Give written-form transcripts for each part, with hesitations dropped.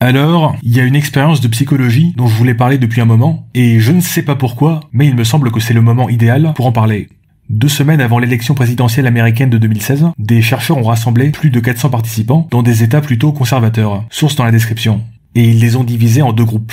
Alors, il y a une expérience de psychologie dont je voulais parler depuis un moment, et je ne sais pas pourquoi, mais il me semble que c'est le moment idéal pour en parler. 2 semaines avant l'élection présidentielle américaine de 2016, des chercheurs ont rassemblé plus de 400 participants dans des États plutôt conservateurs, source dans la description, et ils les ont divisés en 2 groupes.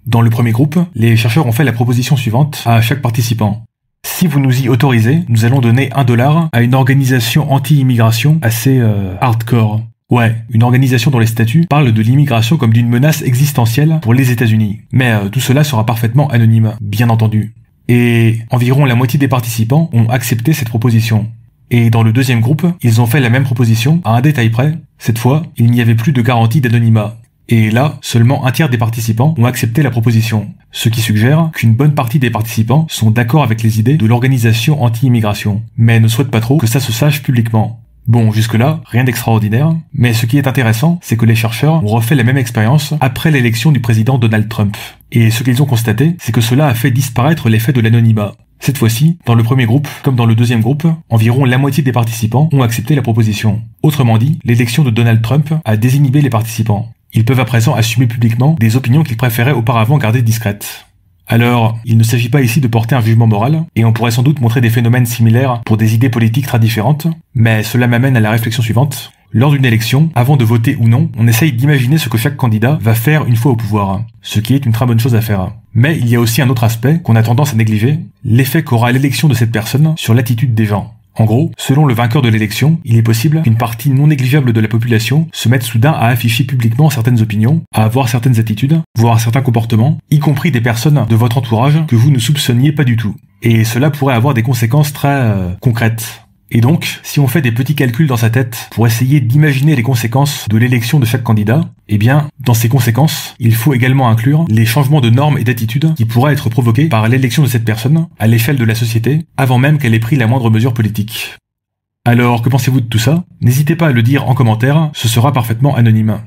Dans le premier groupe, les chercheurs ont fait la proposition suivante à chaque participant. Si vous nous y autorisez, nous allons donner $1 à une organisation anti-immigration assez hardcore. Ouais, une organisation dont les statuts parlent de l'immigration comme d'une menace existentielle pour les États-Unis. Mais tout cela sera parfaitement anonyme, bien entendu. Et environ la moitié des participants ont accepté cette proposition. Et dans le deuxième groupe, ils ont fait la même proposition à un détail près. Cette fois, il n'y avait plus de garantie d'anonymat. Et là, seulement un tiers des participants ont accepté la proposition. Ce qui suggère qu'une bonne partie des participants sont d'accord avec les idées de l'organisation anti-immigration, mais ne souhaitent pas trop que ça se sache publiquement. Bon, jusque-là, rien d'extraordinaire, mais ce qui est intéressant, c'est que les chercheurs ont refait la même expérience après l'élection du président Donald Trump. Et ce qu'ils ont constaté, c'est que cela a fait disparaître l'effet de l'anonymat. Cette fois-ci, dans le premier groupe, comme dans le deuxième groupe, environ la moitié des participants ont accepté la proposition. Autrement dit, l'élection de Donald Trump a désinhibé les participants. Ils peuvent à présent assumer publiquement des opinions qu'ils préféraient auparavant garder discrètes. Alors, il ne s'agit pas ici de porter un jugement moral, et on pourrait sans doute montrer des phénomènes similaires pour des idées politiques très différentes, mais cela m'amène à la réflexion suivante. Lors d'une élection, avant de voter ou non, on essaye d'imaginer ce que chaque candidat va faire une fois au pouvoir, ce qui est une très bonne chose à faire. Mais il y a aussi un autre aspect qu'on a tendance à négliger, l'effet qu'aura l'élection de cette personne sur l'attitude des gens. En gros, selon le vainqueur de l'élection, il est possible qu'une partie non négligeable de la population se mette soudain à afficher publiquement certaines opinions, à avoir certaines attitudes, voire certains comportements, y compris des personnes de votre entourage que vous ne soupçonniez pas du tout. Et cela pourrait avoir des conséquences très concrètes. Et donc, si on fait des petits calculs dans sa tête pour essayer d'imaginer les conséquences de l'élection de chaque candidat, eh bien, dans ces conséquences, il faut également inclure les changements de normes et d'attitudes qui pourraient être provoqués par l'élection de cette personne à l'échelle de la société, avant même qu'elle ait pris la moindre mesure politique. Alors, que pensez-vous de tout ça? N'hésitez pas à le dire en commentaire, ce sera parfaitement anonyme.